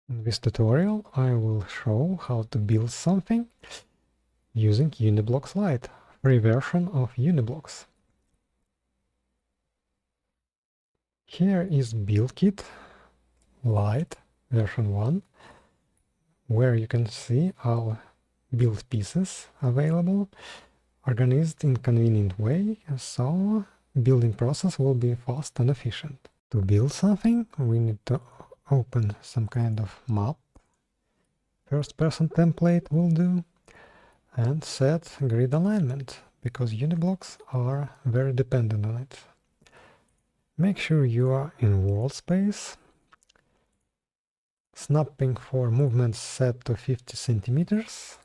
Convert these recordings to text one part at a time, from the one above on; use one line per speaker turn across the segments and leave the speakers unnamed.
In this tutorial I will show how to build something using Uniblocks Lite, free version of Uniblocks. Here is BuildKit Lite version 1, where you can see all build pieces available, organized in convenient way, so building process will be fast and efficient. To build something, we need to open some kind of map. First person template will do, and set grid alignment, because Uniblocks are very dependent on it. Make sure you are in world space. Snapping for movements set to 50 centimeters.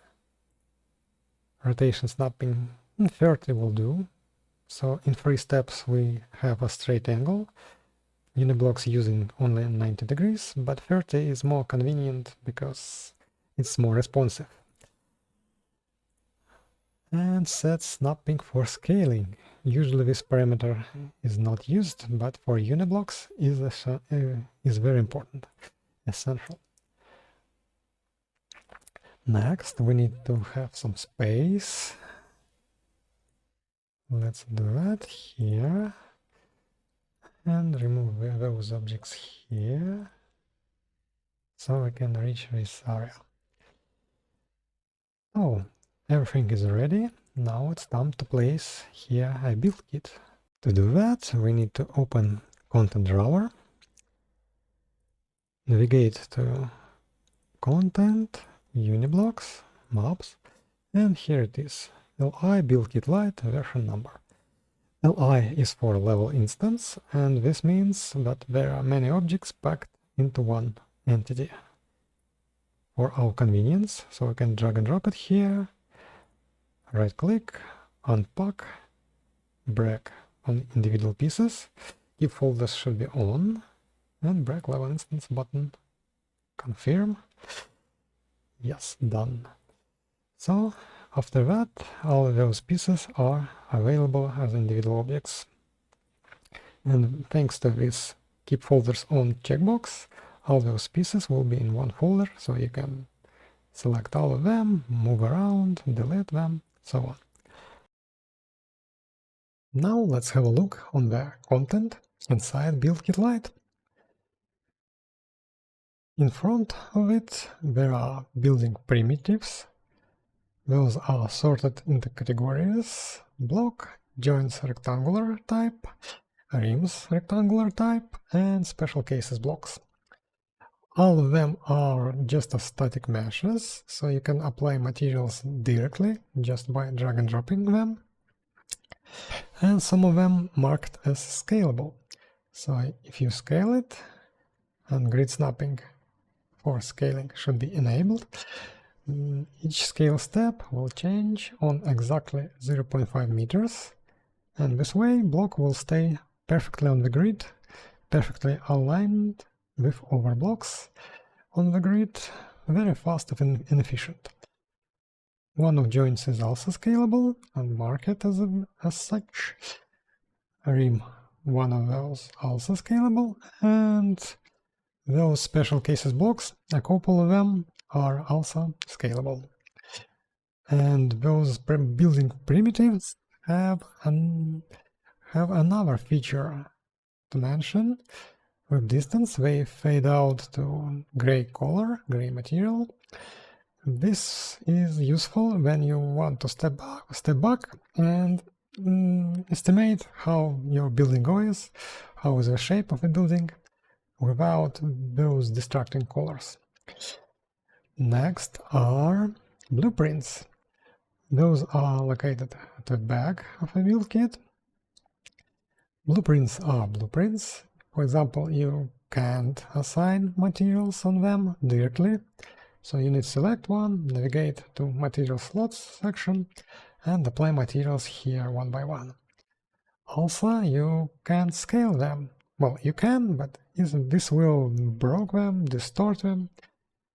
Rotation snapping 30 will do. So in 3 steps we have a straight angle. Uniblocks using only 90 degrees, but 30 is more convenient because it's more responsive. And set snapping for scaling. Usually this parameter is not used, but for Uniblocks is very important, essential. Next, we need to have some space. Let's do that here. And remove those objects here, so we can reach this area. Oh, everything is ready. Now it's time to place here a build kit. To do that, we need to open Content Drawer, navigate to Content, Uniblocks, Maps, and here it is, Li BuildKit Lite version number. Li is for level instance, and this means that there are many objects packed into one entity. For our convenience, so we can drag and drop it here, right click, unpack, break on individual pieces, keep folders should be on, and break level instance button, confirm, yes, done. So after that, all of those pieces are available as individual objects. And thanks to this keep folders on checkbox, all those pieces will be in one folder, so you can select all of them, move around, delete them, so on. Now let's have a look on the content inside BuildKit Lite. In front of it there are building primitives. Those are sorted into categories: block, joints rectangular type, rims rectangular type, and special cases blocks. All of them are just as static meshes, so you can apply materials directly just by drag and dropping them. And some of them marked as scalable. So if you scale it, and grid snapping for scaling should be enabled, each scale step will change on exactly 0.5 meters, and this way block will stay perfectly on the grid, perfectly aligned with other blocks on the grid, very fast and efficient. One of joints is also scalable and marked as such. Rim, one of those also scalable, and those special cases blocks, a couple of them are also scalable. And those building primitives have another feature to mention. With distance, they fade out to gray color, gray material. This is useful when you want to step back and estimate how your building goes, how is the shape of the building, without those distracting colors. Next are blueprints. Those are located at the back of a build kit. Blueprints are blueprints. For example, you can't assign materials on them directly, so you need to select one, navigate to Material Slots section, and apply materials here one by one. Also, you can't scale them. Well, you can, but this will break them, distort them.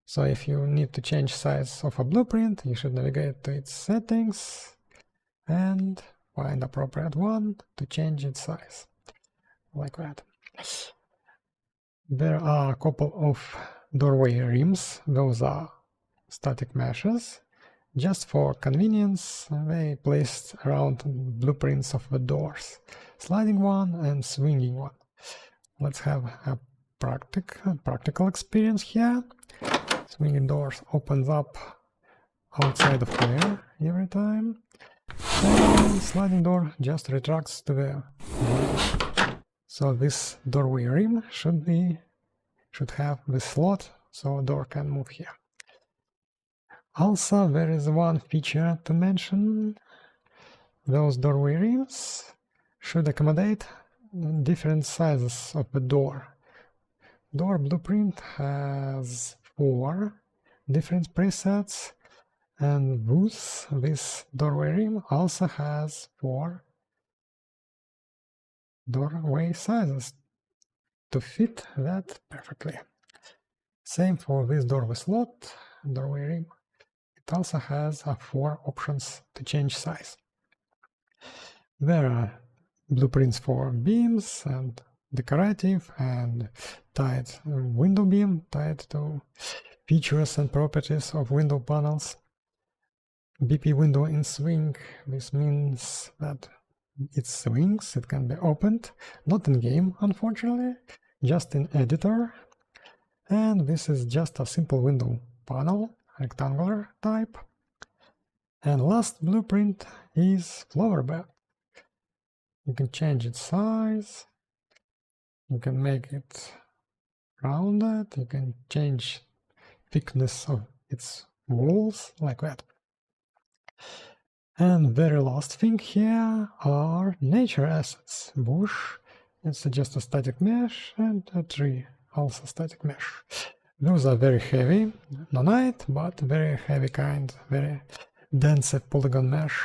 So if you need to change size of a blueprint, you should navigate to its settings and find appropriate one to change its size, like that. There are a couple of doorway rims, those are static meshes. Just for convenience, they placed around blueprints of the doors, sliding one and swinging one. Let's have a practical experience here. Swinging doors opens up outside of air every time, and sliding door just retracts to the bottom. So this doorway rim should have this slot, so a door can move here. Also, there is one feature to mention. Those doorway rims should accommodate different sizes of the door. Door blueprint has 4 different presets, and this doorway rim also has 4 doorway sizes to fit that perfectly. Same for this doorway slot, doorway rim. It also has 4 options to change size. There are blueprints for beams and decorative and tied window beam, tied to features and properties of window panels. BP window in swing, this means that it swings, it can be opened, not in game unfortunately, just in editor. And this is just a simple window panel, rectangular type. And last blueprint is Flowerbed. You can change its size, you can make it rounded, you can change thickness of its walls, like that. And very last thing here are nature assets. Bush, it's just a static mesh, and a tree, also static mesh. Those are very heavy, nanite, but very heavy kind, very dense polygon mesh.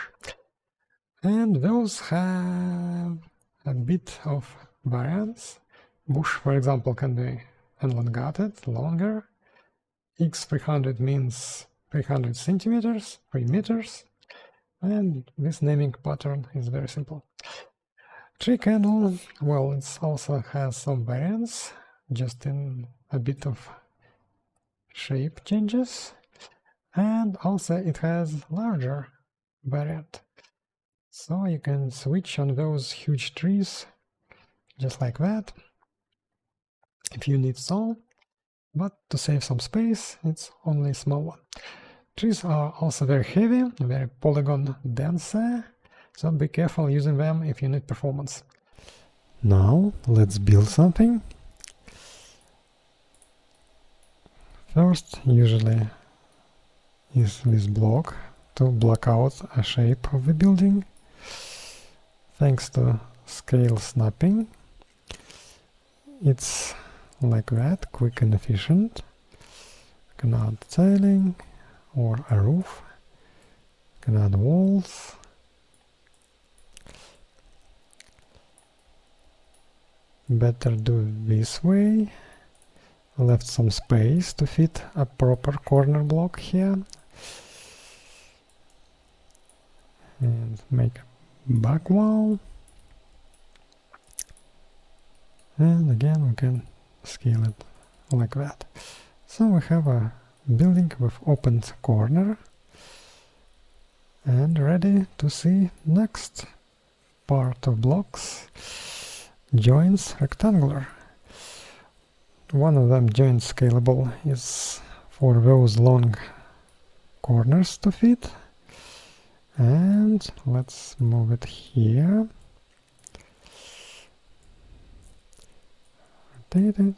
And those have a bit of variance. Bush, for example, can be elongated, longer. X300 means 300 centimeters, 3 meters. And this naming pattern is very simple. Tree candle, well, it also has some variance, just in a bit of shape changes. And also it has larger variant. So you can switch on those huge trees, just like that, if you need so, but to save some space, it's only a small one. Trees are also very heavy, very polygon dense, so be careful using them if you need performance. Now let's build something. First, usually is this block to block out a shape of the building. Thanks to scale snapping, it's like that, quick and efficient. You can add tiling or a roof, you can add walls. Better do this way. Left some space to fit a proper corner block here. And make a back wall. And again we can scale it like that. So we have a building with opened corner and ready to see next part of blocks. Joints rectangular. One of them, joint scalable, is for those long corners to fit. And let's move it here. Rotate it.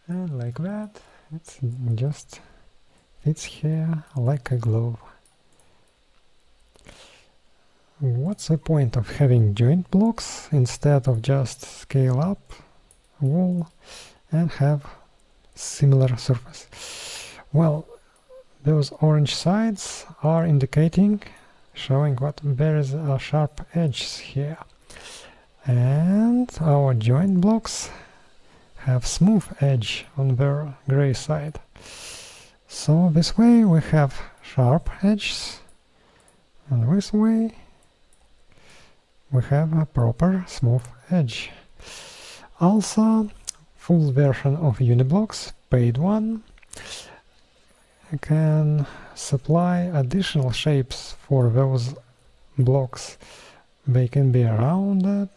And like that, it just fits here like a glove. What's the point of having joint blocks instead of just scale up wall and have similar surface? Well, those orange sides are indicating, showing what there is a sharp edges here. And our joint blocks have smooth edge on their gray side. So this way we have sharp edges, and this way we have a proper smooth edge. Also, full version of Uniblocks, paid one, can supply additional shapes for those blocks. They can be rounded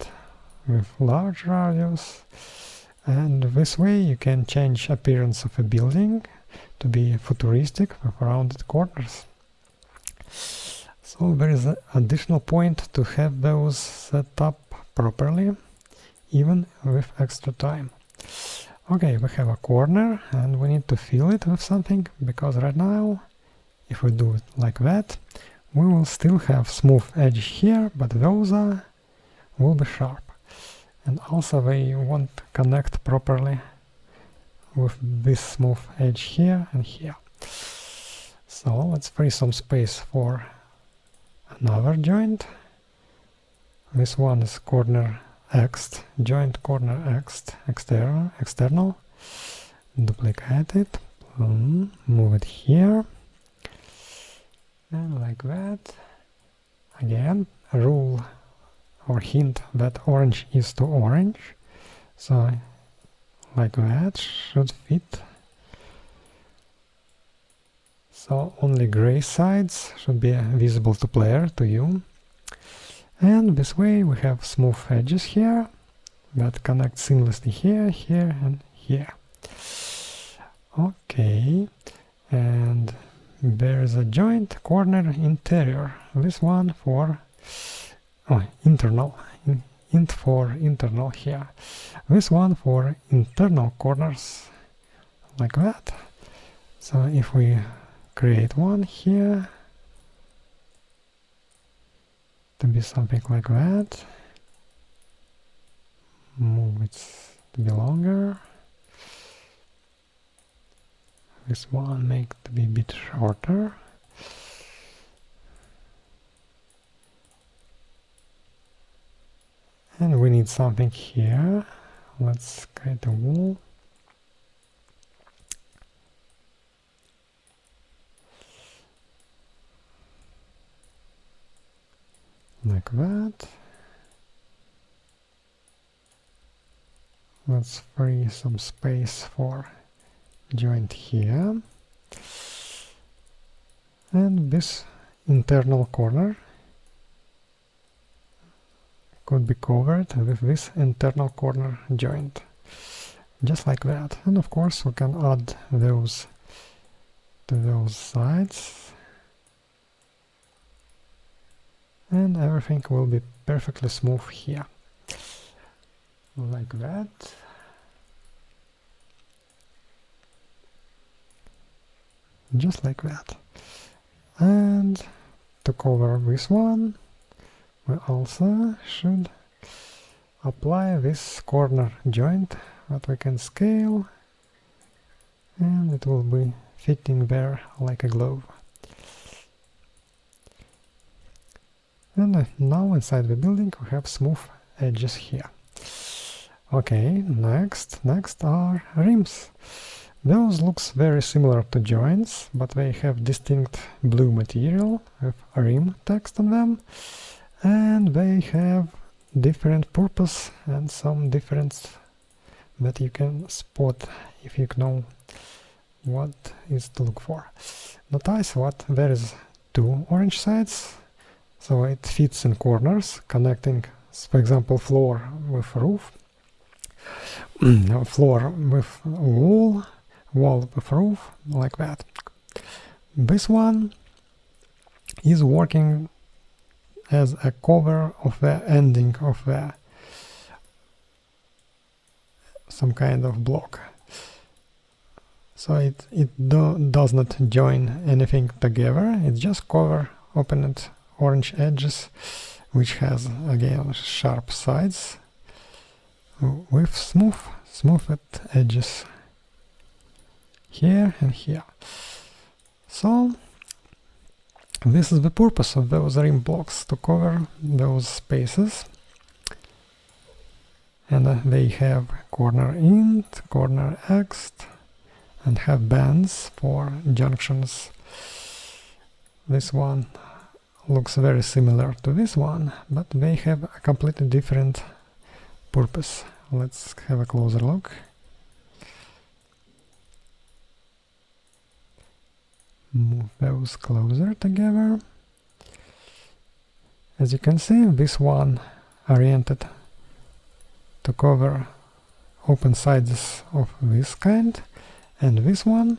with large radius, and this way you can change appearance of a building to be futuristic with rounded corners. So there is an additional point to have those set up properly, even with extra time. Okay, we have a corner and we need to fill it with something, because right now, if we do it like that, we will still have smooth edge here, but those will be sharp. And also they won't connect properly with this smooth edge here and here. So let's free some space for another joint. This one is corner X, joint corner X, external. Duplicate it, move it here, and like that. Again, rule or hint that orange is to orange, so like that should fit. So only gray sides should be visible to player, to you. And this way we have smooth edges here that connect seamlessly here, here, and here. Okay, and there is a joint corner interior. This one for internal, int for internal here. This one for internal corners, like that. So if we create one here to be something like that, move it to be longer, this one make it to be a bit shorter, and we need something here. Let's create a wall. Like that. Let's free some space for joint here. And this internal corner could be covered with this internal corner joint. Just like that. And of course we can add those to those sides. And everything will be perfectly smooth here, like that. Just like that. And to cover this one, we also should apply this corner joint that we can scale, and it will be fitting there like a glove. And now inside the building we have smooth edges here. Okay, next are rims. Those looks very similar to joints, but they have distinct blue material with rim text on them, and they have different purpose and some difference that you can spot if you know what is to look for. Notice what there is two orange sides. So it fits in corners, connecting, for example, floor with roof, floor with wall, wall with roof, like that. This one is working as a cover of the ending of the some kind of block. So it does not join anything together, it just cover opened orange edges, which has again sharp sides with smoothed edges here and here. So this is the purpose of those rim blocks, to cover those spaces. And they have corner int, corner ext, and have bands for junctions. This one looks very similar to this one, but they have a completely different purpose. Let's have a closer look. move those closer together. As you can see, this one oriented to cover open sides of this kind, and this one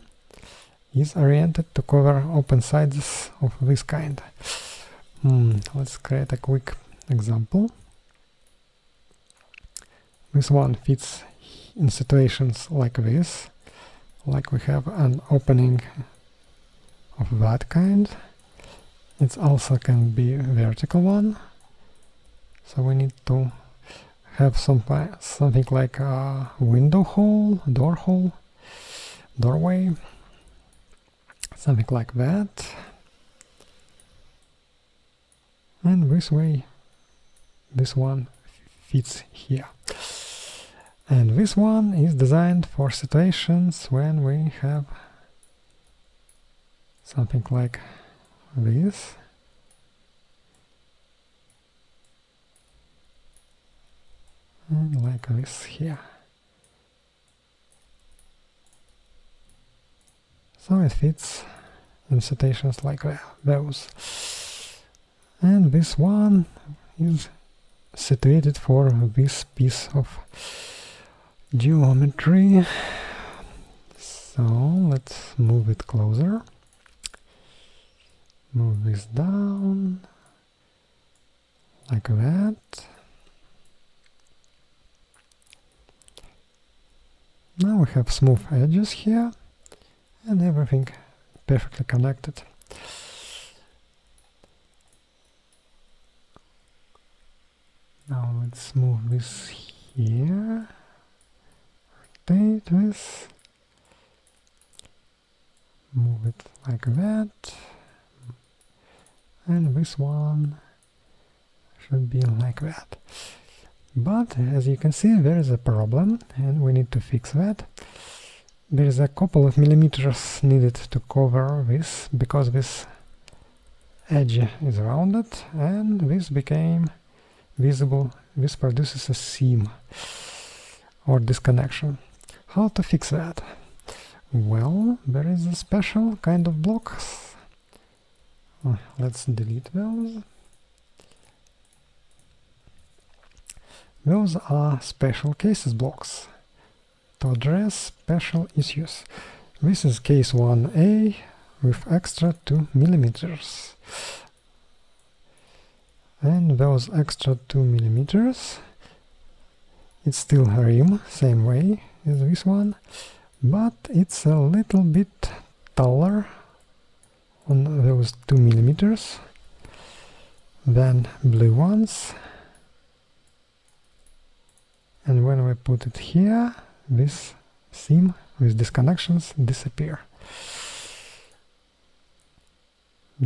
is oriented to cover open sides of this kind. Let's create a quick example. This one fits in situations like this, like we have an opening of that kind. It also can be a vertical one, so we need to have something like a window hole, door hole, doorway, something like that. And this way, this one fits here. And this one is designed for situations when we have something like this. And like this here. So it fits in situations like those. And this one is situated for this piece of geometry. So let's move it closer. Move this down like that. Now we have smooth edges here and everything perfectly connected. Now let's move this here, rotate this, move it like that, and this one should be like that. But as you can see, there is a problem and we need to fix that. There is a couple of millimeters needed to cover this, because this edge is rounded and this became visible. This produces a seam or disconnection. How to fix that? Well, there is a special kind of blocks. Let's delete those. Those are special cases blocks to address special issues. This is case 1A with extra 2 millimeters. And those extra 2 millimeters, it's still a rim, same way as this one, but it's a little bit taller on those 2 millimeters than blue ones. And when we put it here, this seam with disconnections disappear.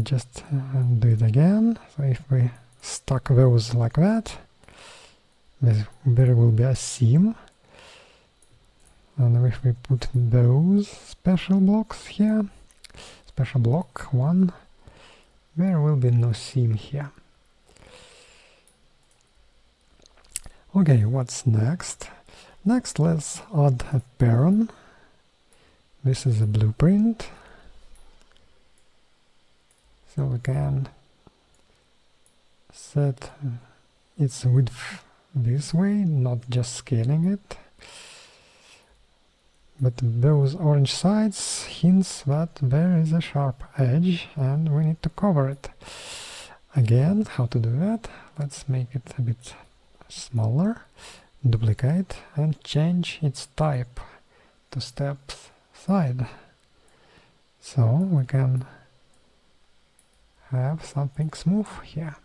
Just do it again. So if we stack those like that, there will be a seam. And if we put those special blocks here, special block 1, there will be no seam here. Okay, what's next? Next, let's add a Perron. This is a blueprint. So we can set its width this way, not just scaling it. But those orange sides hints that there is a sharp edge and we need to cover it. Again, how to do that? Let's make it a bit smaller, duplicate and change its type to steps side. So we can have something smooth here.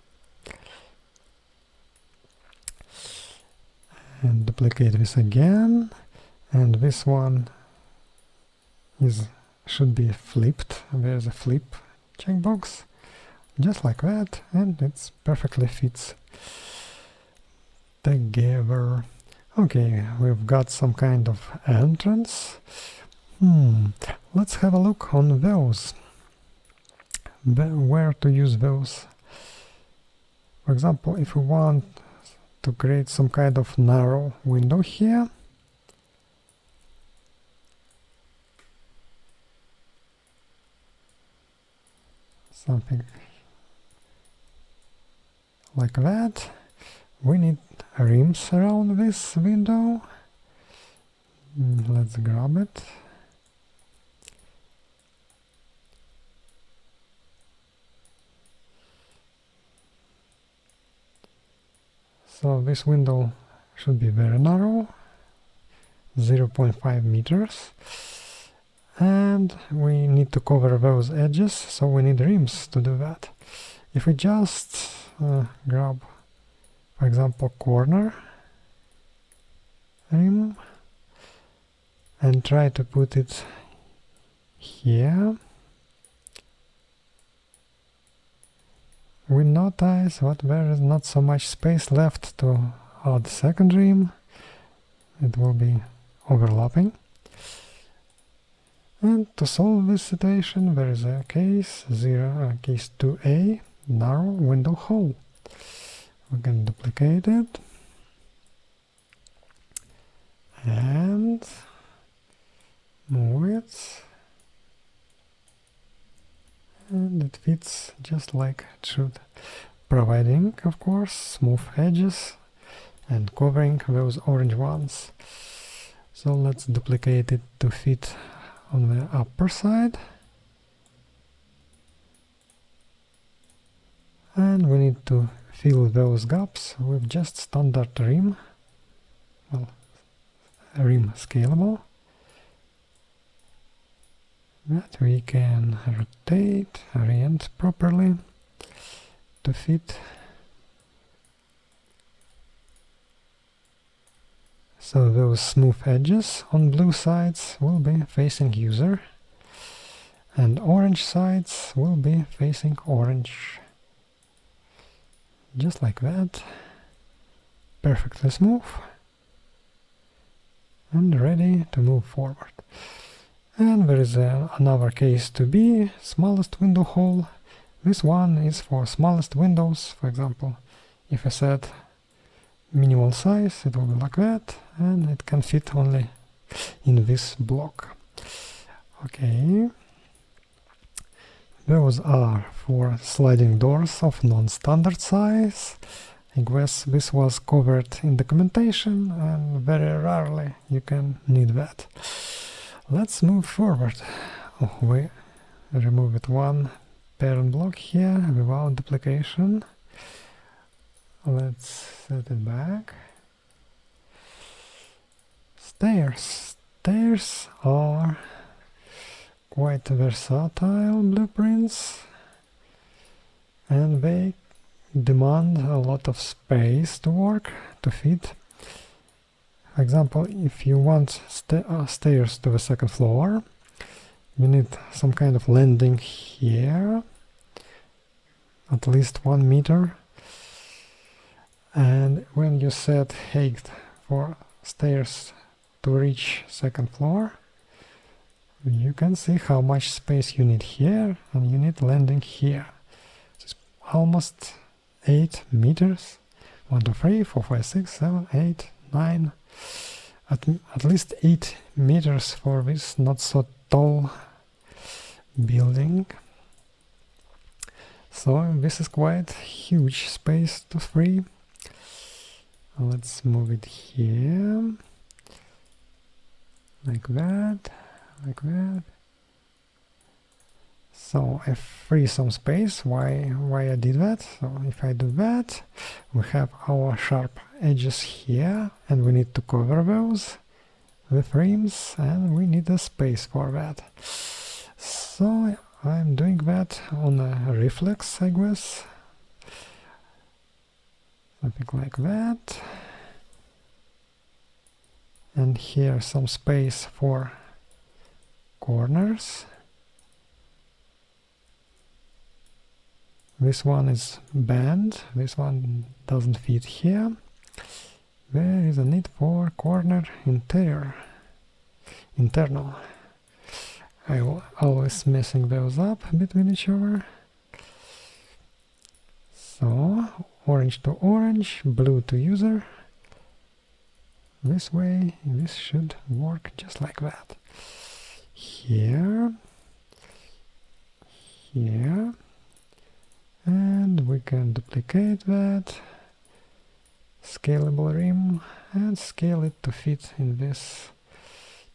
And duplicate this again, and this one should be flipped. There's a flip checkbox, just like that, and it perfectly fits together. Okay, we've got some kind of entrance. Let's have a look on those. Where to use those? For example, if we want to create some kind of narrow window here, something like that. We need rims around this window. Let's grab it. So this window should be very narrow, 0.5 meters. And we need to cover those edges, so we need rims to do that. If we just grab, for example, corner rim and try to put it here, we notice that there is not so much space left to add second rim. It will be overlapping. And to solve this situation, there is a case 2A, narrow window hole. We can duplicate it and move it, and it fits just like it should, providing, of course, smooth edges and covering those orange ones. So let's duplicate it to fit on the upper side, and we need to fill those gaps with just standard rim, well, rim scalable, that we can rotate, orient properly to fit. So those smooth edges on blue sides will be facing user, and orange sides will be facing orange. Just like that. Perfectly smooth. And ready to move forward. And there is another case to be, smallest window hole. This one is for smallest windows. For example, if I set minimal size, it will be like that, and it can fit only in this block. Okay. Those are for sliding doors of non-standard size. I guess this was covered in documentation, and very rarely you can need that. Let's move forward. Oh, we removed one Perron block here without duplication. Let's set it back. Stairs. Stairs are quite versatile blueprints, and they demand a lot of space to work, to fit. For example, if you want stairs to the second floor, you need some kind of landing here, at least 1 meter. And when you set height for stairs to reach second floor, you can see how much space you need here, and you need landing here. It's almost 8 meters. 1, 2, 3, 4, 5, 6, 7, 8, 9. At least 8 meters for this not so tall building. So this is quite huge space to free. Let's move it here, like that, like that. So I free some space. Why I did that? So if I do that, we have our sharp edges here, and we need to cover those with rims, and we need a space for that. So I'm doing that on a reflex, I guess. Something like that. And here some space for corners. This one is bent, this one doesn't fit here. There is a need for corner internal. I'm always messing those up between each other. So, orange to orange, blue to user. This way, this should work just like that. Here, here, And we can duplicate that, scalable rim, and scale it to fit in this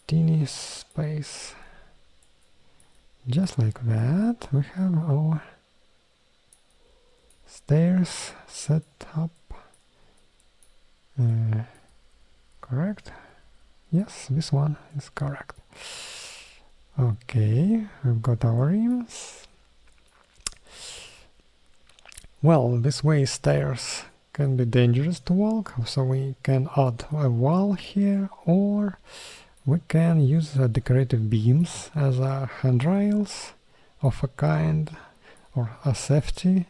teeny space. Just like that, we have our stairs set up. Correct? Yes, this one is correct. Okay, we've got our rims. Well, this way stairs can be dangerous to walk, so we can add a wall here, or we can use decorative beams as handrails of a kind, or a safety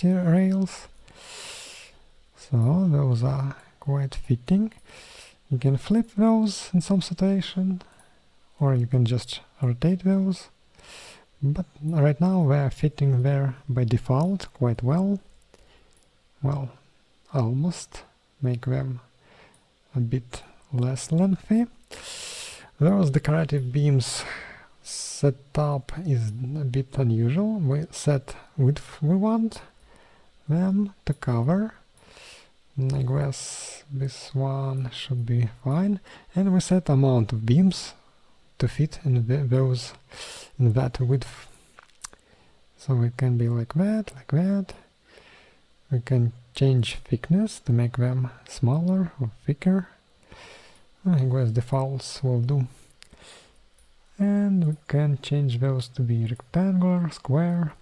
rails. So those are quite fitting. You can flip those in some situation, or you can just rotate those. But right now they are fitting there by default quite well. Well, almost. Make them a bit less lengthy. Those decorative beams setup is a bit unusual. We set width we want them to cover. I guess this one should be fine. And we set amount of beams to fit in that width. So it can be like that, like that. We can change thickness to make them smaller or thicker. I guess defaults will do. And we can change those to be rectangular, square,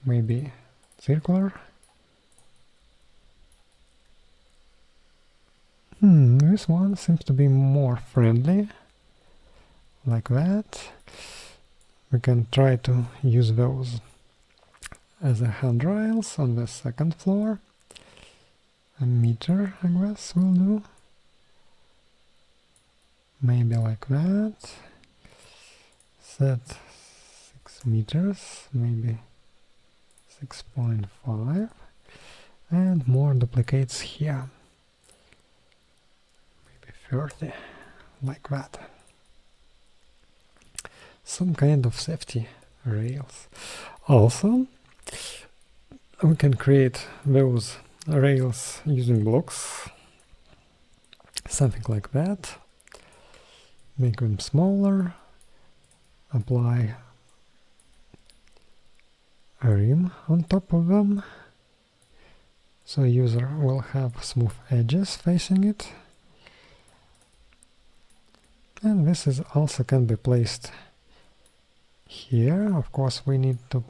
maybe circular. This one seems to be more friendly. Like that. We can try to use those as handrails on the second floor. A meter, I guess, will do. Maybe like that. Set 6 meters, maybe 6.5. And more duplicates here. Maybe 30, like that. Some kind of safety rails. Also, we can create those rails using blocks, something like that. Make them smaller, apply a rim on top of them, so user will have smooth edges facing it. And this is also can be placed here. Of course, we need to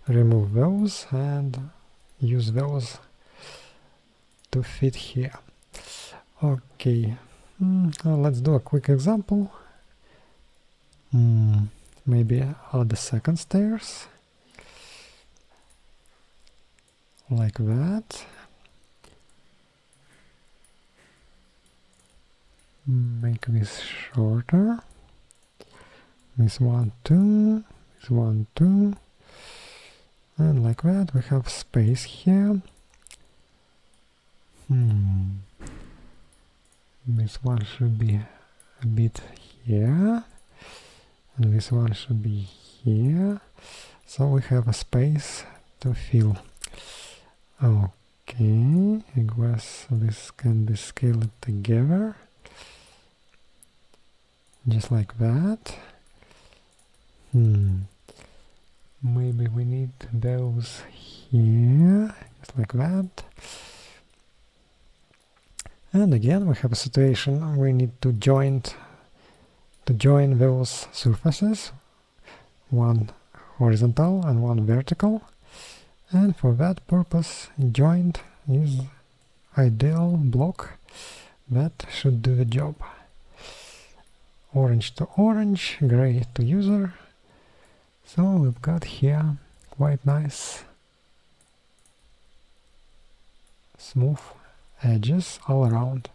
remove those and use those to fit here. Okay, let's do a quick example. Maybe add the second stairs like that. Make this shorter. This one too, this one too, and like that we have space here. This one should be a bit here, and this one should be here, so we have a space to fill. Okay, I guess this can be scaled together, just like that. Maybe we need those here, just like that. And again, we have a situation we need to join those surfaces, one horizontal and one vertical. And for that purpose, joint is ideal block that should do the job. Orange to orange, gray to user. So we've got here quite nice smooth edges all around.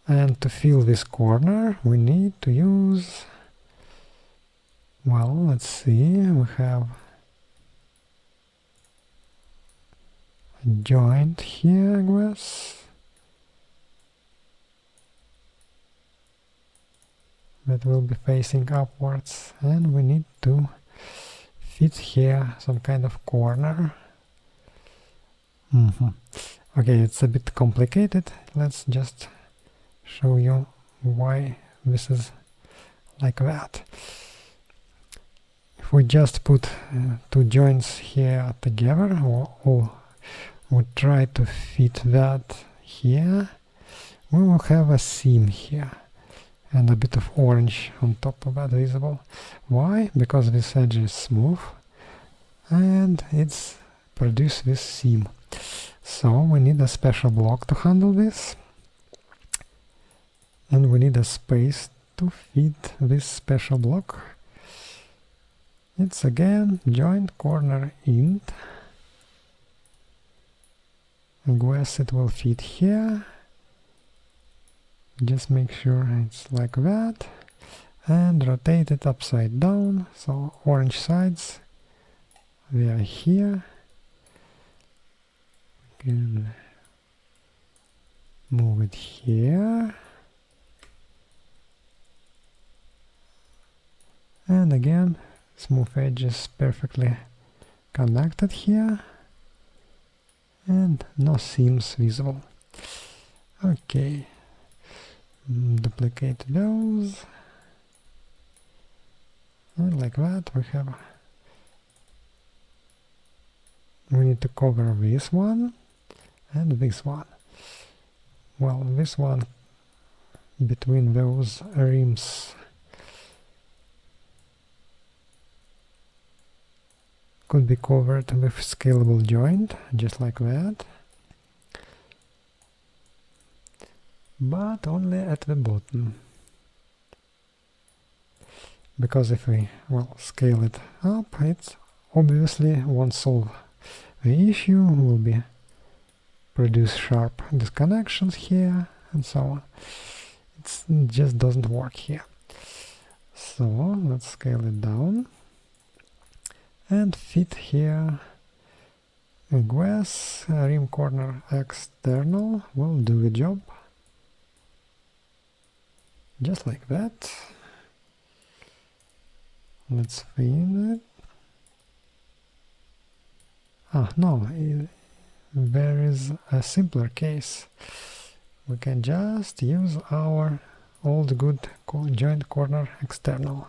And to fill this corner we need to use, well, let's see, we have a joint here, I guess. That will be facing upwards, and we need to fit here some kind of corner. Okay, it's a bit complicated. Let's just show you why this is like that. If we just put two joints here together, or we try to fit that here, we will have a seam here and a bit of orange on top of that visible. Why? Because this edge is smooth and it's produced this seam. So we need a special block to handle this, and we need a space to fit this special block. It's again joint corner int. I guess it will fit here. Just make sure it's like that, and rotate it upside down, so orange sides, they are here. We can move it here, and again smooth edges perfectly connected here, and no seams visible. Okay. Duplicate those, and like that we need to cover this one and this one. Well, this one between those rims could be covered with scalable joint, just like that. But only at the bottom, because if we scale it up, it obviously won't solve the issue. Will be produce sharp disconnections here and so on. It just doesn't work here. So let's scale it down and fit here a glass rim corner external will do the job. Just like that. Let's fin it. No, there is a simpler case. We can just use our old good joint corner external.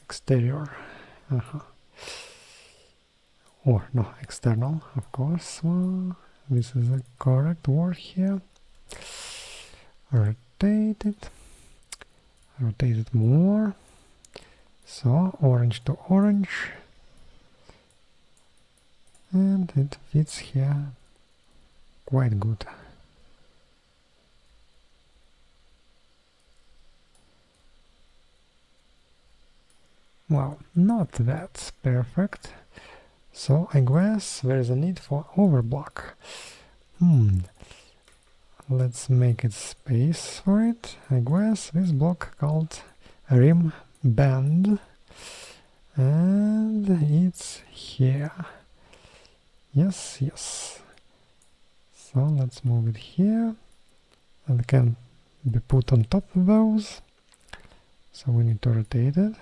Exterior. Or no, external, of course. Well, this is the correct word here. Rotate it more, so orange to orange, and it fits here quite good. Well, not that perfect, so I guess there is a need for overblock. Let's make it space for it. I guess this block called rim band, and it's here. Yes. So let's move it here, and it can be put on top of those. So we need to rotate it.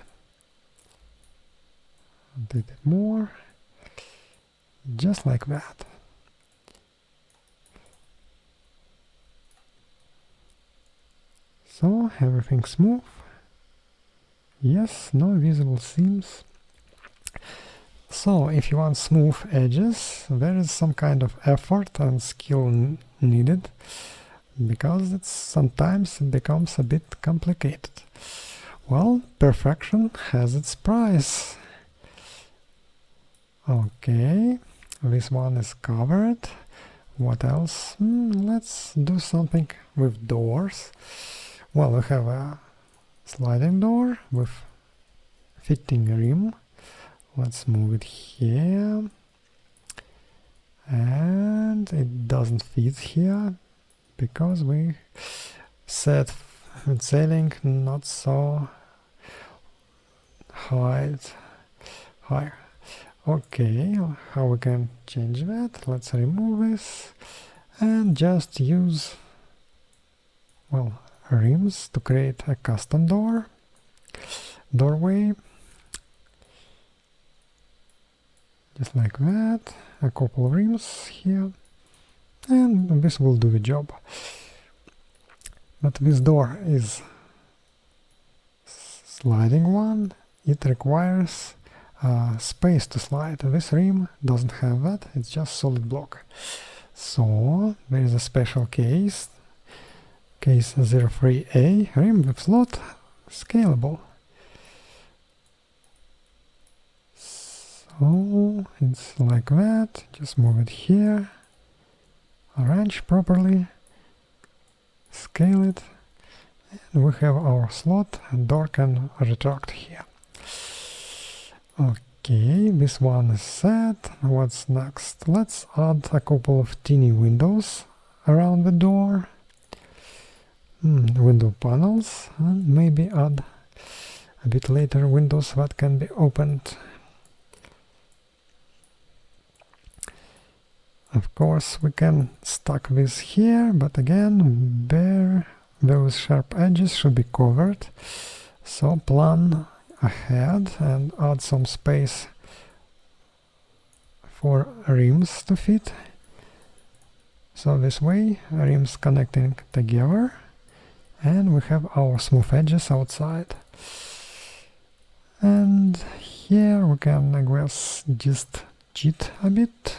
Rotate it more, just like that. So everything smooth. Yes, no visible seams. So if you want smooth edges, there is some kind of effort and skill needed, because sometimes it becomes a bit complicated. Well, perfection has its price. Okay, this one is covered. What else? Let's do something with doors. Well, we have a sliding door with fitting rim. Let's move it here. And it doesn't fit here because we set ceiling not so high. Okay, how we can change that? Let's remove this and just use, rims to create a custom doorway. just like that, a couple of rims here, and this will do the job. But this door is sliding one, it requires space to slide. This rim doesn't have that, it's just solid block. So there is a special case 03A, rim with slot, scalable. So it's like that, just move it here, arrange properly, scale it, and we have our slot, and door can retract here. Okay, this one is set. What's next? Let's add a couple of teeny windows around the door, window panels, and maybe add a bit later windows that can be opened. Of course, we can stack this here, but again, those sharp edges should be covered. So plan ahead and add some space for rims to fit. So this way, rims connecting together, and we have our smooth edges outside. And here we can, I guess, just cheat a bit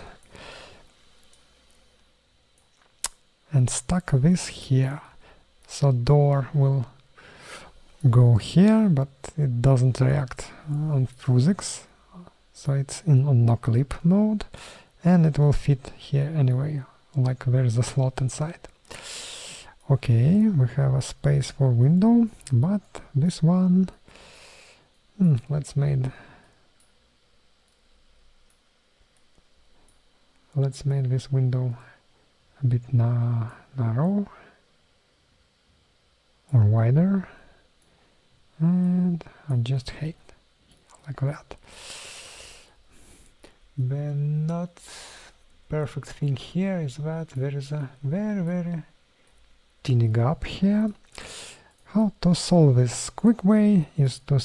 and stack this here. So door will go here, but it doesn't react on physics, so it's on no clip mode, and it will fit here anyway, like there's a slot inside. Okay, we have a space for window, but this one, let's make this window a bit narrow or wider, and adjust height like that. The not perfect thing here is that there is a very teeny gap here. How to solve this? Quick way is to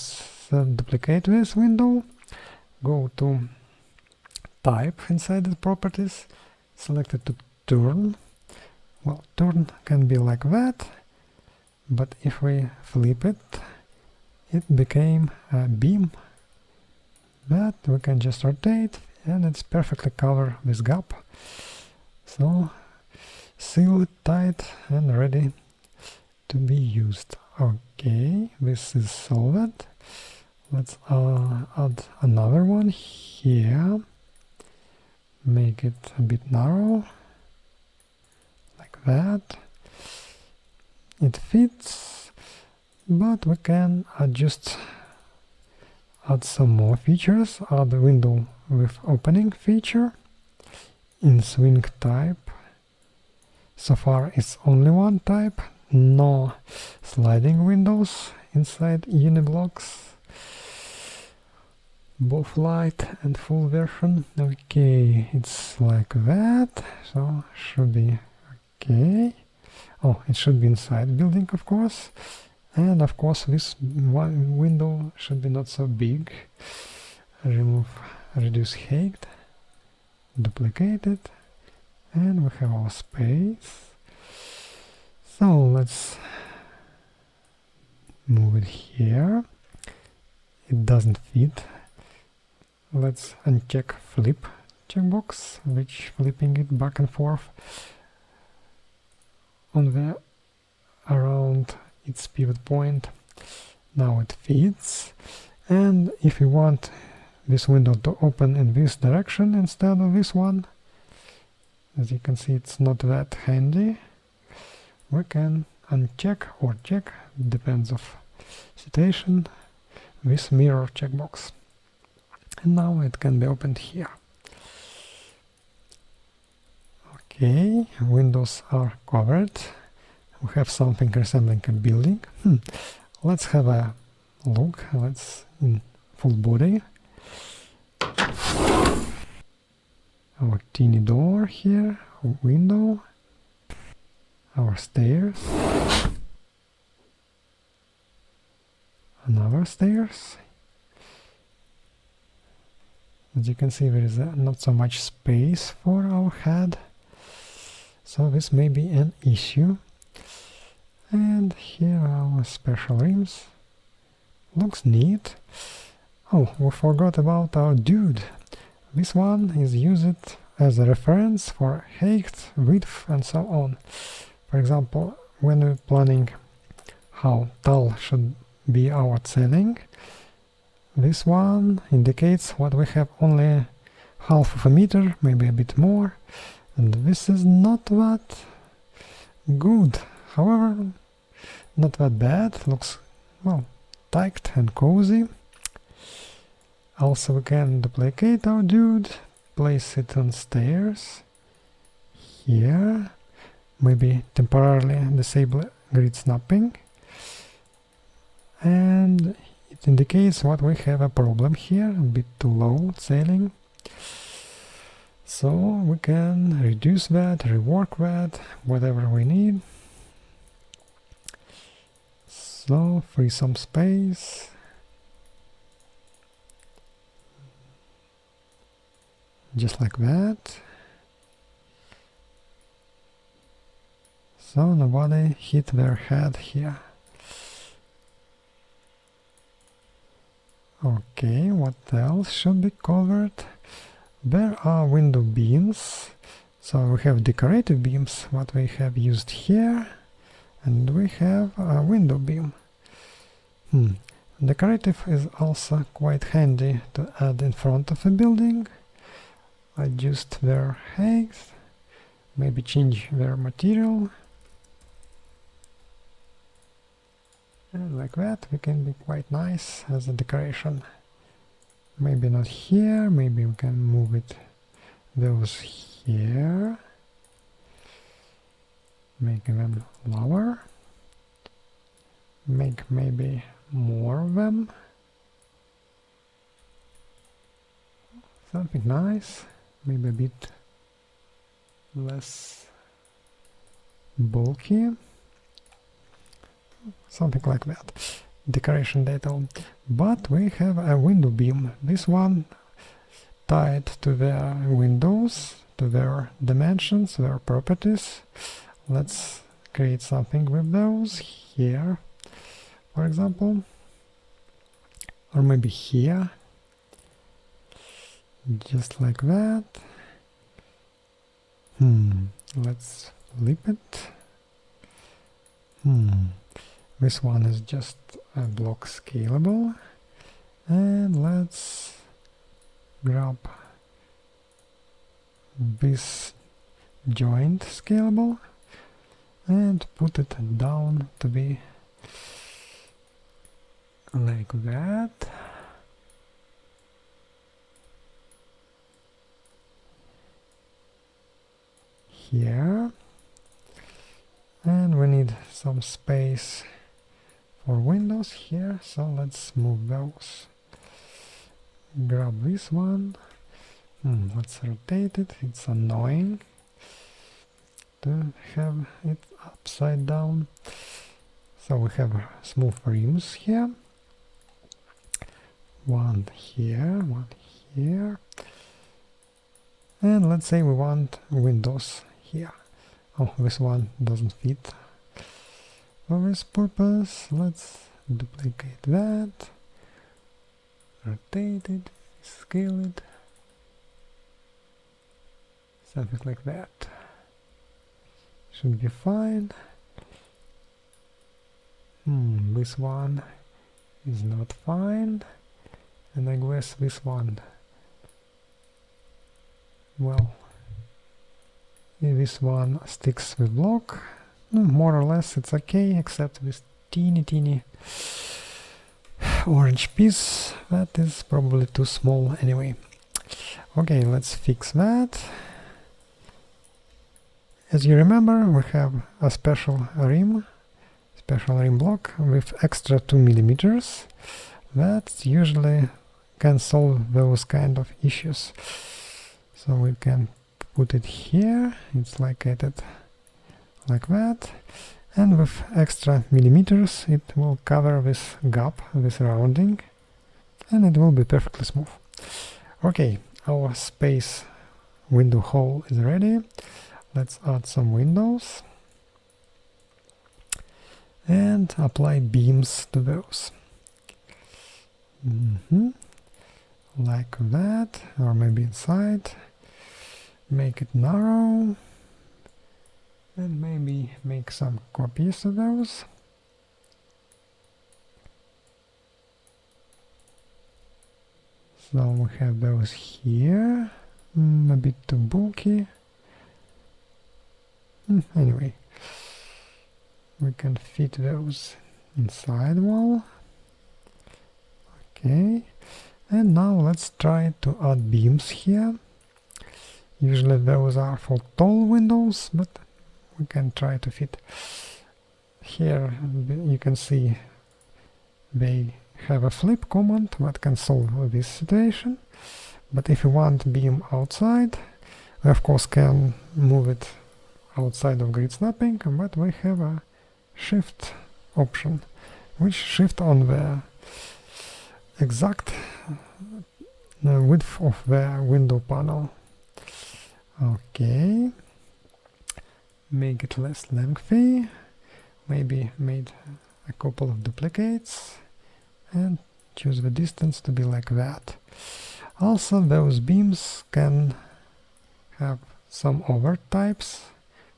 duplicate this window, go to type inside the properties, select it to turn. Well, turn can be like that, but if we flip it, it became a beam that we can just rotate, and it's perfectly cover this gap. So seal it tight and ready to be used. Okay, this is solved. Let's add another one here, make it a bit narrow like that. It fits, but we can add some more features. Add a window with opening feature in swing type. So far it's only one type, no sliding windows inside Uniblocks, both light and full version. Okay, it's like that, so should be okay. Oh, it should be inside building, of course. And of course this one window should be not so big. Reduce height, duplicate it, and we have our space. So let's move it here. It doesn't fit. Let's uncheck flip checkbox, which flipping it back and forth on the around its pivot point. Now it fits, and if you want this window to open in this direction instead of this one, as you can see it's not that handy, we can uncheck or check, depends of situation, this mirror checkbox, and now it can be opened here. Okay, windows are covered. We have something resembling a building. Let's have a look. Let's in full body. Our teeny door here, window, our stairs, another stairs, As you can see, there is not so much space for our head, so this may be an issue. And here are our special rims. Looks neat. Oh, we forgot about our dude. This one is used as a reference for height, width and so on. For example, when we're planning how tall should be our ceiling, this one indicates what we have only half of a meter, maybe a bit more, and this is not that good. However, not that bad, looks, well, tight and cozy. Also we can duplicate our dude, place it on stairs, here, maybe temporarily disable grid snapping, and it indicates what we have a problem here, a bit too low ceiling. So we can reduce that, rework that, whatever we need. So free some space. Just like that. So nobody hit their head here. Okay, what else should be covered? There are window beams. So we have decorative beams, what we have used here, and we have a window beam. Decorative is also quite handy to add in front of a building. Adjust their height, maybe change their material, and like that we can be quite nice as a decoration. Maybe not here, maybe we can move it those here, making them lower, make maybe more of them, something nice. Maybe a bit less bulky, something like that. Decoration detail. But we have a window beam. This one tied to the windows, to their dimensions, their properties. Let's create something with those here, for example, or maybe here. Just like that. Let's flip it. This one is just a block scalable. And let's grab this joint scalable and put it down to be like that. Here, and we need some space for windows here, so let's move those. Grab this one. Let's rotate it. It's annoying to have it upside down. So we have smooth rims here. One here, one here. And let's say we want windows here. Oh, this one doesn't fit for this purpose. Let's duplicate that, rotate it, scale it, something like that. Should be fine. This one is not fine, and I guess this one, well, this one sticks with block. More or less it's okay, except this teeny orange piece that is probably too small anyway. Okay, let's fix that. As you remember, we have a special rim block with extra 2 millimeters that usually can solve those kind of issues. So we can put it here, it's located like that, and with extra millimeters it will cover this gap, this rounding, and it will be perfectly smooth. Okay, our space window hole is ready. Let's add some windows and apply beams to those. Like that, or maybe inside. Make it narrow and maybe make some copies of those. So we have those here, a bit too bulky. Anyway, we can fit those inside wall. Okay, and now let's try to add beams here. Usually those are for tall windows, but we can try to fit. Here you can see they have a flip command that can solve this situation. But if you want beam outside, we of course can move it outside of grid snapping, but we have a shift option, which shift on the exact width of the window panel. Okay, make it less lengthy, maybe made a couple of duplicates and choose the distance to be like that. Also, those beams can have some other types.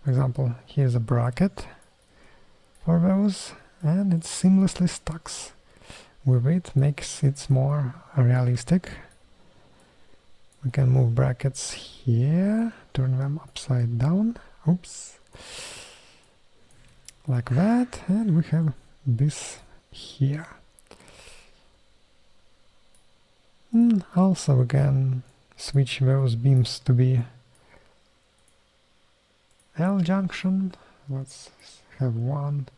For example, here's a bracket for those, and it seamlessly stacks with it, makes it more realistic. We can move brackets here, turn them upside down, oops, like that, and we have this here. Also we can switch those beams to be L junction, let's have one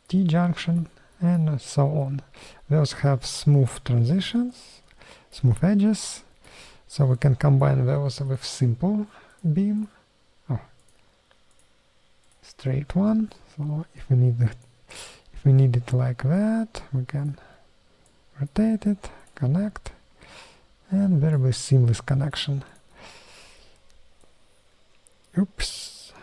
T junction, and so on. Those have smooth transitions, smooth edges, so we can combine those with simple beam, straight one. So if we need it like that, we can rotate it, connect, and there will be seamless connection. Oops.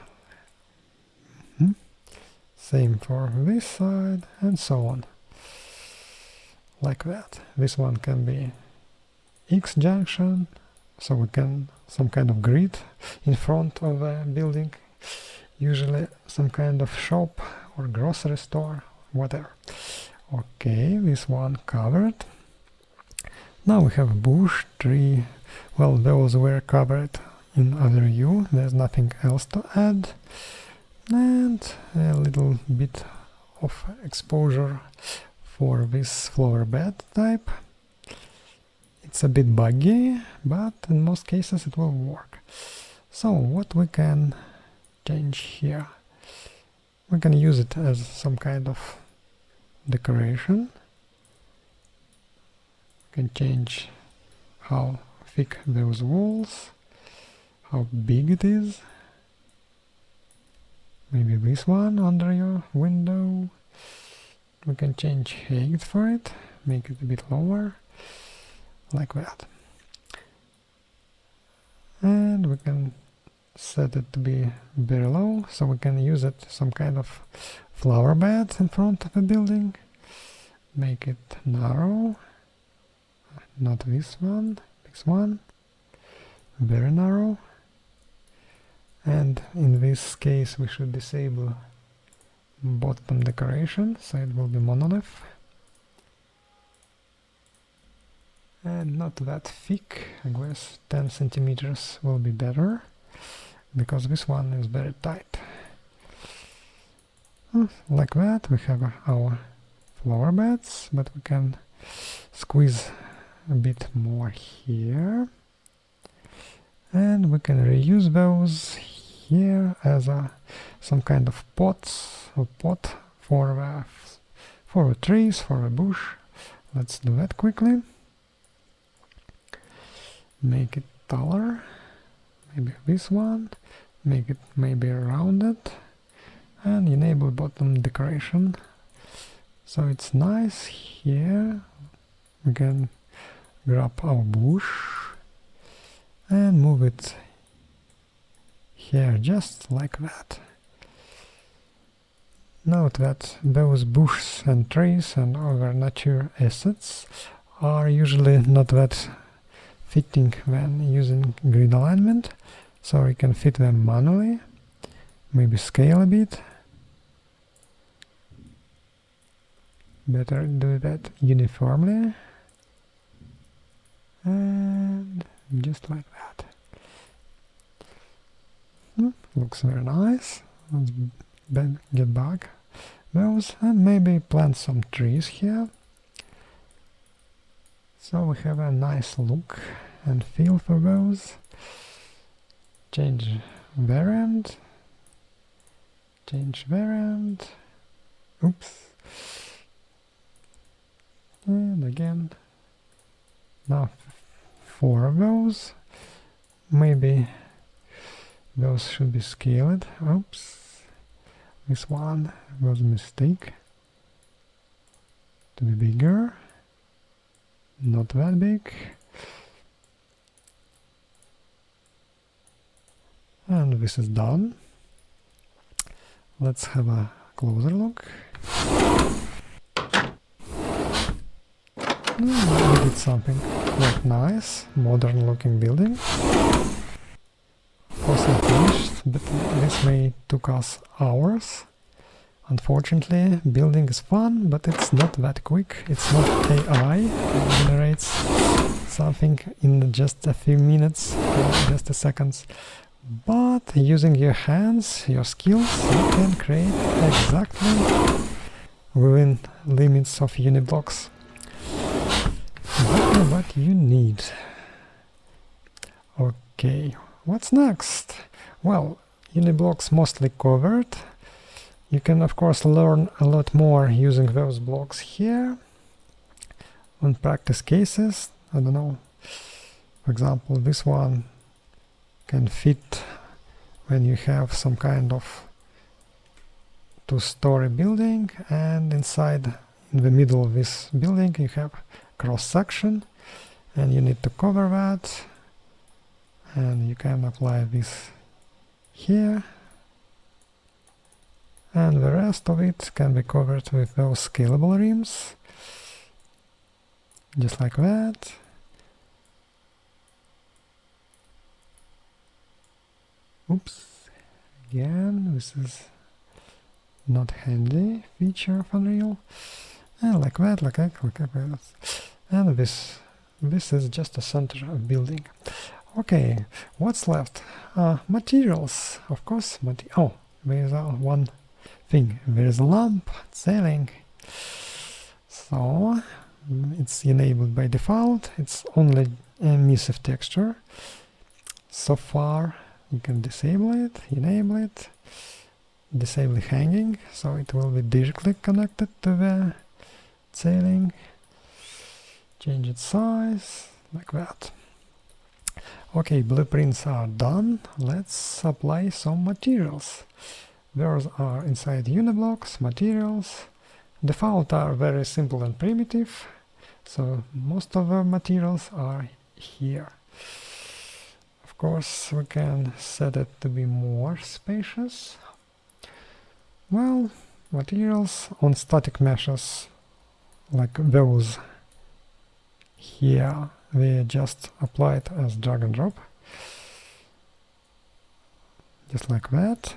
Same for this side, and so on. Like that. This one can be X junction, so we can some kind of grid in front of a building, usually some kind of shop or grocery store, whatever. Okay, this one covered. Now we have a bush, tree. Well, those were covered in other view, there's nothing else to add. And a little bit of exposure for this flower bed type. It's a bit buggy, but in most cases it will work. So what we can change here? We can use it as some kind of decoration. We can change how thick those walls, how big it is. Maybe this one under your window. We can change height for it, make it a bit lower, like that. And we can set it to be very low, so we can use it some kind of flower bed in front of the building. Make it narrow, not this one, very narrow. And in this case we should disable bottom decoration, so it will be monolith. And not that thick, I guess 10 centimeters will be better, because this one is very tight. Like that, we have our flower beds, but we can squeeze a bit more here. And we can reuse those here as some kind of pots or pot for the trees, for a bush. Let's do that quickly. Make it taller, maybe this one, make it maybe rounded, and enable bottom decoration. So it's nice here. We can grab our bush and move it here, just like that. Note that those bushes and trees and other nature assets are usually not that fitting when using grid alignment, so you can fit them manually, maybe scale a bit. Better do that uniformly, and just like that. Looks very nice. Let's get back those and maybe plant some trees here, so we have a nice look and feel for those. Change variant, oops, and again. Now 4 of those, maybe those should be scaled. Oops, this one was a mistake. To be bigger, not that big. And this is done. Let's have a closer look. We did something quite nice, modern looking building. Awesome finished, but this may took us hours. Unfortunately, building is fun, but it's not that quick. It's not AI that generates something in just a few minutes or just a seconds. But using your hands, your skills, you can create exactly within limits of Uniblocks exactly what you need. Okay, what's next? Well, Uniblocks mostly covered. You can of course learn a lot more using those blocks here on practice cases. I don't know, for example, this one can fit when you have some kind of 2-story building, and inside, in the middle of this building, you have cross section, and you need to cover that, and you can apply this here, and the rest of it can be covered with those scalable rims, just like that. Oops, again, this is not handy feature of Unreal. And like that, like that. And this is just a center of building. Okay, what's left? Materials, of course. Oh, there is one thing. There is a lamp ceiling. So it's enabled by default. It's only emissive texture. So far, you can disable it, enable it, disable hanging, so it will be digitally connected to the ceiling. Change its size, like that. Okay, blueprints are done. Let's apply some materials. Those are inside Uniblocks, materials. Default are very simple and primitive, so most of the materials are here. Of course, we can set it to be more spacious. Well, materials on static meshes, like those here, we just apply it as drag and drop, just like that.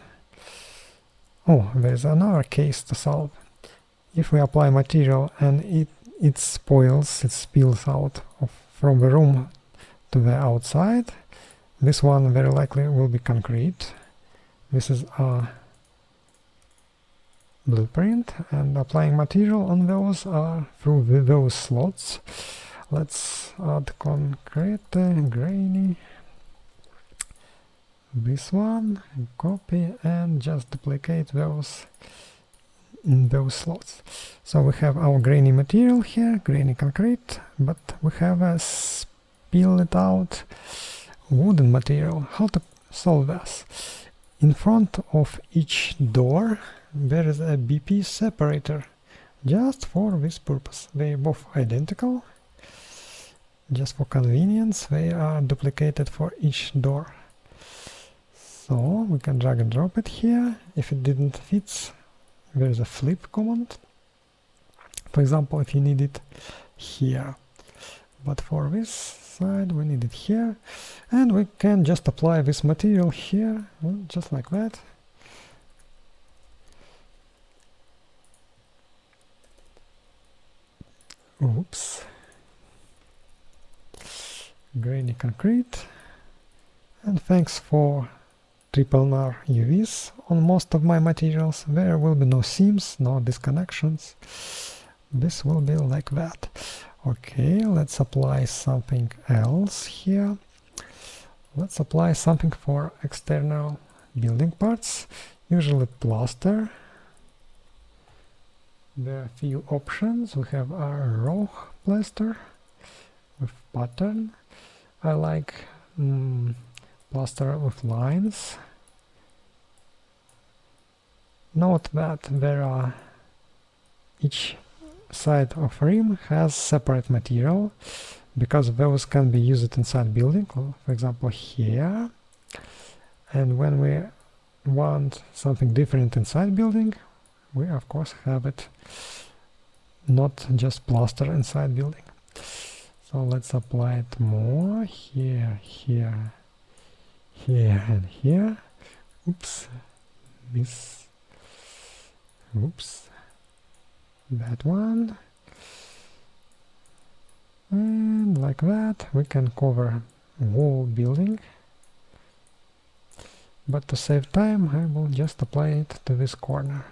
Oh, there's another case to solve. If we apply material and it spoils, it spills out from the room to the outside, this one very likely will be concrete. This is a blueprint, and applying material on those are through those slots. Let's add concrete, grainy. This one, copy, and just duplicate those in those slots. So we have our grainy material here, grainy concrete, but we have a spilled out wooden material. How to solve this? In front of each door there is a BP separator, just for this purpose. They are both identical. just for convenience, they are duplicated for each door. So we can drag and drop it here. If it didn't fit, there is a flip command. For example, if you need it here. But for this side we need it here. And we can just apply this material here, just like that. Oops. Grainy concrete. And thanks for triple R UVs on most of my materials. There will be no seams, no disconnections. This will be like that. Okay, let's apply something else here. Let's apply something for external building parts, usually plaster. There are a few options. We have our raw plaster with pattern. I like plaster with lines. Note that there are each side of rim has separate material, because those can be used inside building, for example here. And when we want something different inside building, we of course have it not just plaster inside building. So let's apply it more here, here, here, and here. Oops, this, oops, that one. And like that we can cover whole building. But to save time, I will just apply it to this corner.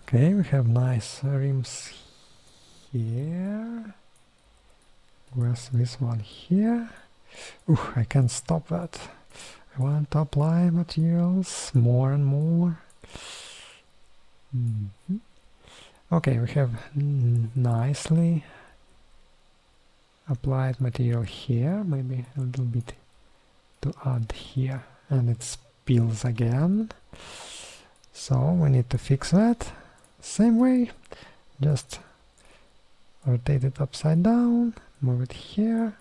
Okay, we have nice rims here. Where's this one here? Ooh, I can't stop that. I want to apply materials more and more. Okay, we have nicely applied material here, maybe a little bit to add here, and it spills again. So we need to fix that. Same way, just rotate it upside down, move it here,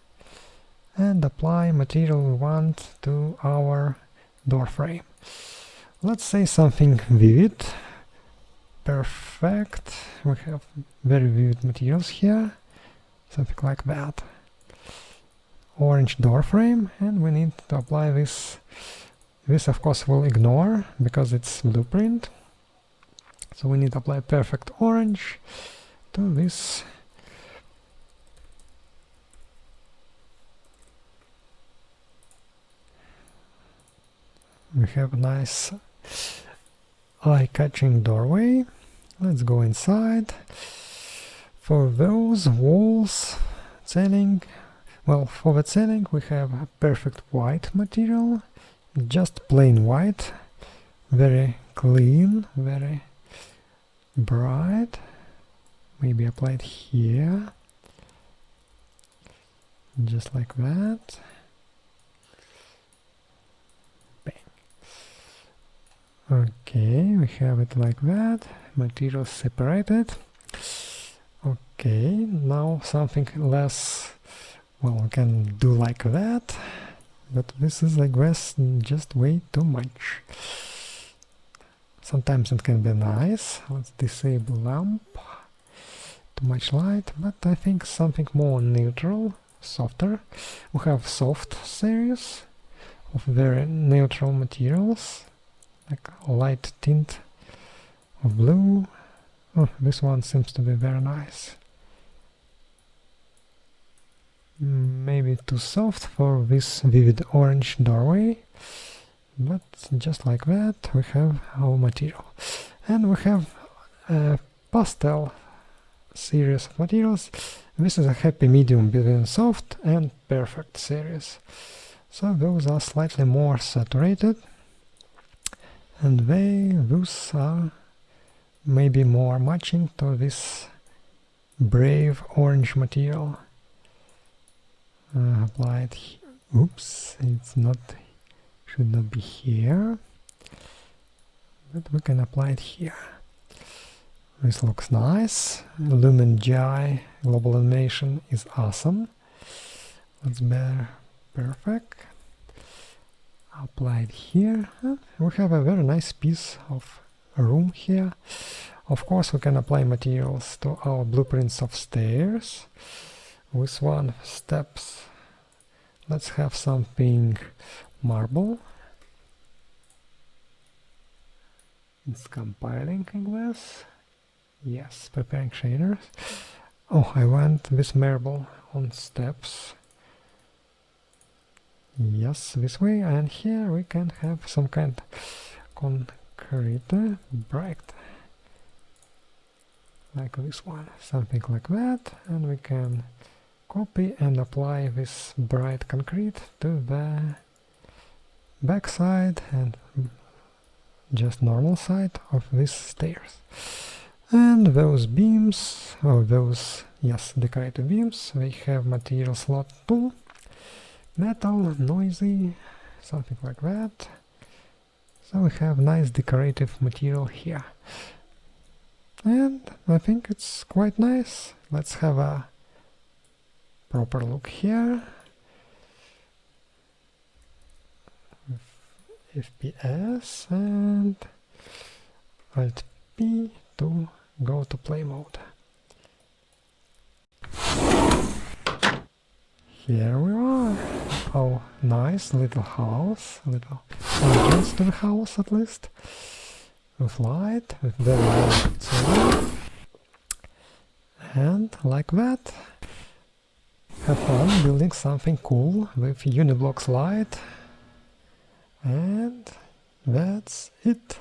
and apply material we want to our door frame. Let's say something vivid. Perfect. We have very vivid materials here, something like that. Orange door frame, and we need to apply this. This of course we'll ignore because it's blueprint. So we need to apply perfect orange to this. We have a nice eye-catching doorway. Let's go inside. For those walls, ceiling, well, for the ceiling we have a perfect white material, just plain white, very clean, very bright. Maybe apply it here, just like that. Okay, we have it like that, materials separated. Okay, now something less, well, we can do like that, but this is, I guess, just way too much. Sometimes it can be nice. Let's disable lamp, too much light, but I think something more neutral, softer. We have soft series of very neutral materials, like a light tint of blue. Oh, this one seems to be very nice. Maybe too soft for this vivid orange doorway, but just like that we have our material. And we have a pastel series of materials. This is a happy medium between soft and perfect series. So those are slightly more saturated, and those are maybe more matching to this brave orange material. Apply it. Oops, it's not, should not be here, but we can apply it here. This looks nice. Lumen Gi global animation is awesome. Let's bear perfect. Apply it here. We have a very nice piece of room here. Of course, we can apply materials to our blueprints of stairs. With one steps, let's have something marble. It's compiling this. Yes, preparing shaders. Oh, I want this marble on steps. Yes, this way, and here we can have some kind of concrete brick, like this one, something like that, and we can copy and apply this bright concrete to the back side and just normal side of these stairs. And those beams, oh those, yes, decorative beams, they have material slot tool. Metal, noisy, something like that. So we have nice decorative material here. And I think it's quite nice. Let's have a proper look here. FPS and Alt P to go to play mode. Here we are. Oh, nice little house, little entrance to the house at least. With light, with very low ceiling. And like that. Have fun building something cool with Uniblocks Lite. And that's it.